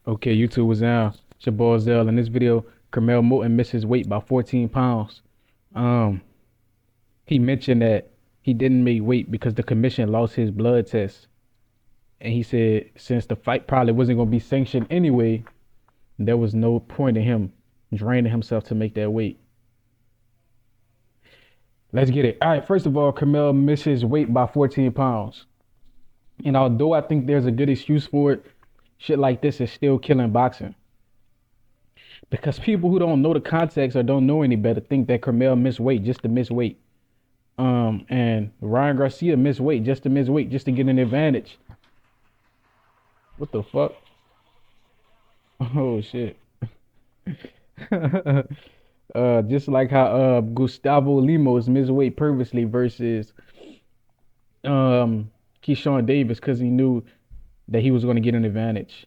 Okay, YouTube was down. It's your boy Zell. In this video, Curmel Moton missed his weight by 14 pounds. Um, he mentioned that he didn't make weight because the commission lost his blood test. And he said since the fight probably wasn't going to be sanctioned anyway, there was no point in him draining himself to make that weight. Let's get it. All right, first of all, Curmel missed his weight by 14 pounds. And although I think there's a good excuse for it, shit like this is still killing boxing. Because people who don't know the context or don't know any better think that Curmel missed weight just to miss weight. And Ryan Garcia missed weight just to miss weight, just to get an advantage. What the fuck? Oh shit. Just like how Gustavo Limos missed weight purposely versus Keyshawn Davis because he knew that he was going to get an advantage.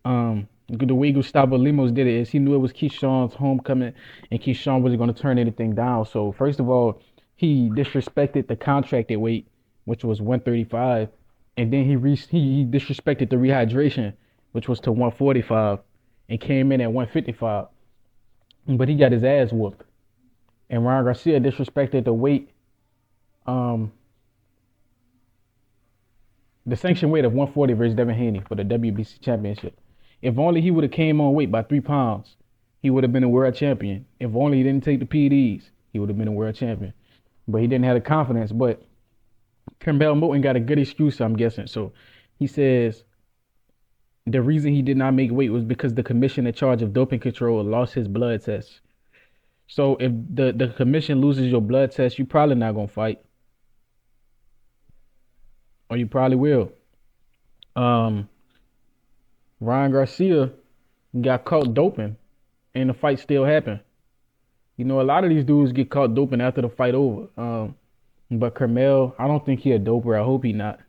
The way Gustavo Limos did it is he knew it was Keyshawn's homecoming and Keyshawn wasn't going to turn anything down. So first of all, he disrespected the contracted weight, which was 135, and then he disrespected the rehydration, which was to 145, and came in at 155. But he got his ass whooped. And Ryan Garcia disrespected the weight, um, the sanction weight of 140 versus Devin Haney for the WBC championship. If only he would have came on weight by 3 pounds, he would have been a world champion. If only he didn't take the PDs, he would have been a world champion. But he didn't have the confidence. But Curmel Moton got a good excuse, I'm guessing. So he says the reason he did not make weight was because the commission in charge of doping control lost his blood test. So if the commission loses your blood test, you probably not gonna fight, or you probably will. Um, Ryan Garcia got caught doping, and the fight still happened. You know, a lot of these dudes get caught doping after the fight over. But Curmel, I don't think he a doper. I hope he not.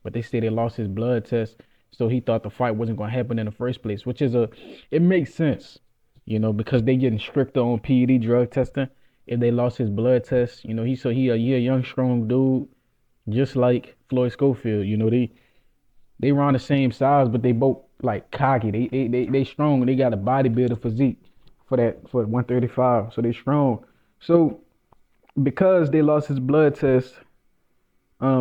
But they say they lost his blood test, so he thought the fight wasn't gonna happen in the first place, which is it makes sense, you know, because they getting stricter on PED drug testing. If they lost his blood test, you know, he a young strong dude, just like Floyd Schofield. You know, they around the same size, but they both like cocky. They strong. They got a bodybuilder physique for 135. So they strong. So because they lost his blood test,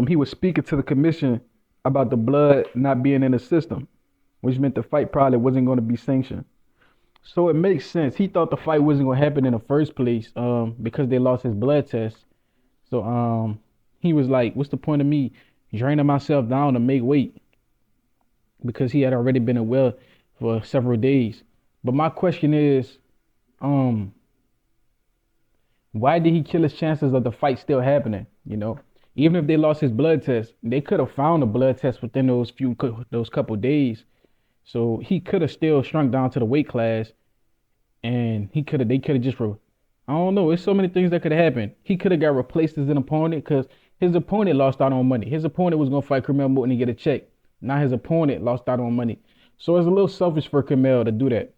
he was speaking to the commission about the blood not being in the system, which meant the fight probably wasn't going to be sanctioned. So it makes sense. He thought the fight wasn't going to happen in the first place, because they lost his blood test. So he was like, "What's the point of me draining myself down to make weight?" Because he had already been aware for several days. But my question is, um, why did he kill his chances of the fight still happening? You know, even if they lost his blood test, they could have found a blood test within those couple days. So he could have still shrunk down to the weight class, and they could have just, I don't know. There's so many things that could have happened. He could have got replaced as an opponent because his opponent lost out on money. His opponent was gonna fight Curmel Moton and get a check. Now his opponent lost out on money. So it's a little selfish for Curmel to do that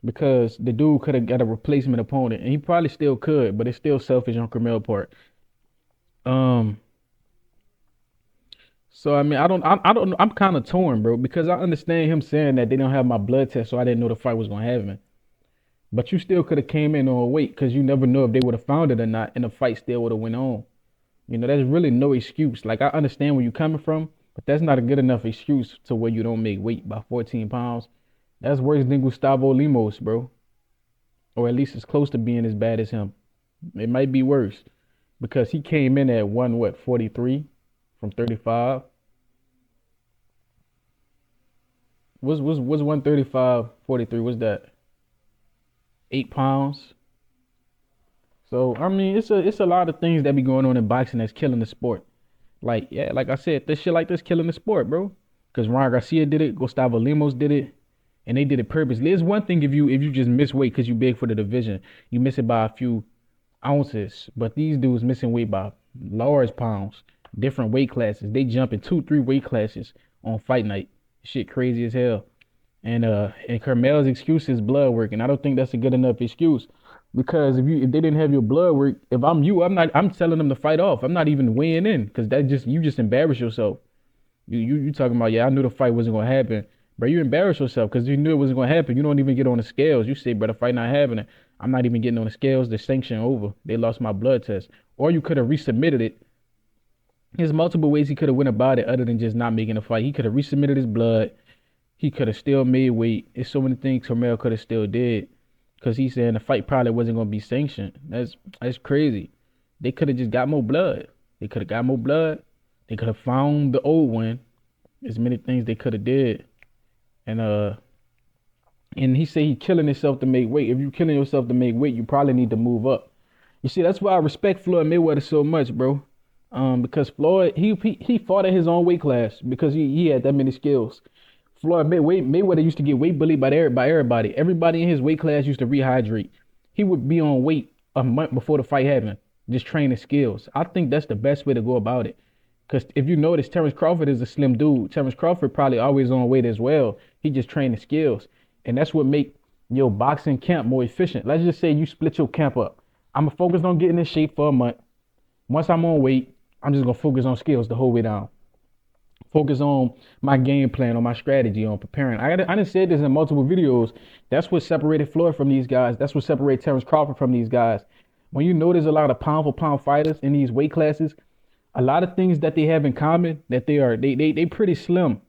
because the dude could have got a replacement opponent, and he probably still could, but it's still selfish on Curmel's part. Um, so I mean, I don't, I'm kind of torn, bro, because I understand him saying that they don't have my blood test, so I didn't know the fight was gonna happen. But you still could have came in on weight because you never know if they would have found it or not, and the fight still would have went on. You know, there's really no excuse. Like I understand where you're coming from, but that's not a good enough excuse to where you don't make weight by 14 pounds. That's worse than Gustavo Limos, bro. Or at least it's close to being as bad as him. It might be worse because he came in at 43 from 35. Was 135 43? What's that? 8 pounds. So I mean, it's a lot of things that be going on in boxing that's killing the sport. Like yeah, like I said, this shit like this killing the sport, bro. Because Ryan Garcia did it, Gustavo Limos did it, and they did it purposely. It's one thing if you just miss weight because you big for the division, you miss it by a few ounces. But these dudes missing weight by large pounds, different weight classes. They jumping 2, 3 weight classes on fight night. Shit crazy as hell. And Curmel's excuse is blood work, and I don't think that's a good enough excuse. Because if they didn't have your blood work, if I'm you, I'm telling them to fight off. I'm not even weighing in because that just you just embarrass yourself. You talking about, yeah, I knew the fight wasn't gonna happen. Bro, you embarrass yourself because you knew it wasn't gonna happen. You don't even get on the scales. You say, bro, the fight not happening. I'm not even getting on the scales. The sanction over. They lost my blood test. Or you could have resubmitted it. There's multiple ways he could have went about it other than just not making a fight. He could have resubmitted his blood. He could have still made weight. There's so many things Curmel could have still did. Cause he's saying the fight probably wasn't gonna be sanctioned. That's crazy. They could have just got more blood. They could have got more blood. They could have found the old one. There's many things they could have did. And he said he killing himself to make weight. If you killing yourself to make weight, you probably need to move up. You see, that's why I respect Floyd Mayweather so much, bro. Because Floyd, he fought at his own weight class because he had that many skills. Mayweather used to get weight bullied by everybody. Everybody in his weight class used to rehydrate. He would be on weight a month before the fight happened, just training skills. I think that's the best way to go about it. Because if you notice, Terrence Crawford is a slim dude. Terrence Crawford probably always on weight as well. He just training skills. And that's what make your boxing camp more efficient. Let's just say you split your camp up. I'm going to focus on getting in shape for a month. Once I'm on weight, I'm just going to focus on skills the whole way down. Focus on my game plan, on my strategy, on preparing. I done said this in multiple videos. That's what separated Floyd from these guys. That's what separated Terrence Crawford from these guys. When you notice a lot of pound for pound fighters in these weight classes, a lot of things that they have in common, that they pretty slim.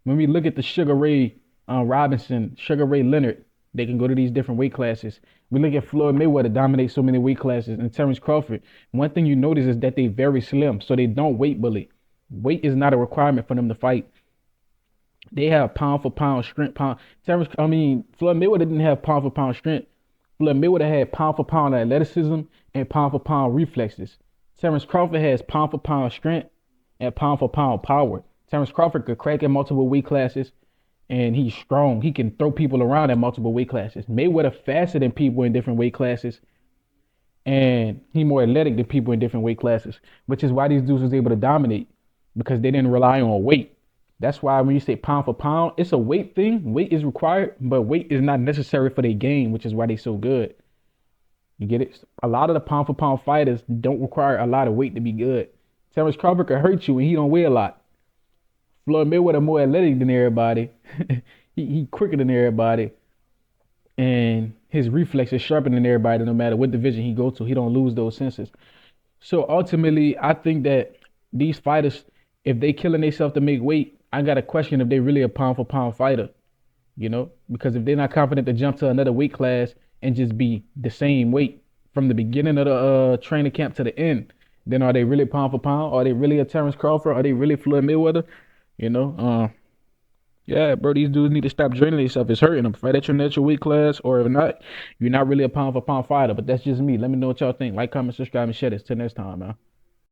When we look at the Sugar Ray Robinson, Sugar Ray Leonard, they can go to these different weight classes. We look at Floyd Mayweather dominate so many weight classes, and Terrence Crawford. One thing you notice is that they very slim, so they don't weight bully. Weight is not a requirement for them to fight. They have pound for pound strength. Floyd Mayweather didn't have pound for pound strength. Floyd Mayweather had pound for pound athleticism and pound for pound reflexes. Terrence Crawford has pound for pound strength and pound for pound power. Terrence Crawford could crack in multiple weight classes, and he's strong. He can throw people around in multiple weight classes. Mayweather faster than people in different weight classes, and he more athletic than people in different weight classes, which is why these dudes was able to dominate, because they didn't rely on weight. That's why when you say pound for pound, it's a weight thing. Weight is required, but weight is not necessary for their game, which is why they so good. You get it? A lot of the pound for pound fighters don't require a lot of weight to be good. Terrence Crawford can hurt you and he don't weigh a lot. Floyd Mayweather more athletic than everybody. he quicker than everybody. And his reflexes sharper than everybody, no matter what division he go to. He don't lose those senses. So ultimately, I think that these fighters, if they killing themselves to make weight, I got to question if they really a pound for pound fighter. You know, because if they're not confident to jump to another weight class and just be the same weight from the beginning of the training camp to the end, then are they really pound for pound? Are they really a Terrence Crawford? Are they really Floyd Mayweather? You know, yeah, bro, these dudes need to stop draining themselves. It's hurting them. Fight at your natural weight class, or if not, you're not really a pound for pound fighter. But that's just me. Let me know what y'all think. Like, comment, subscribe, and share this. Till next time, man.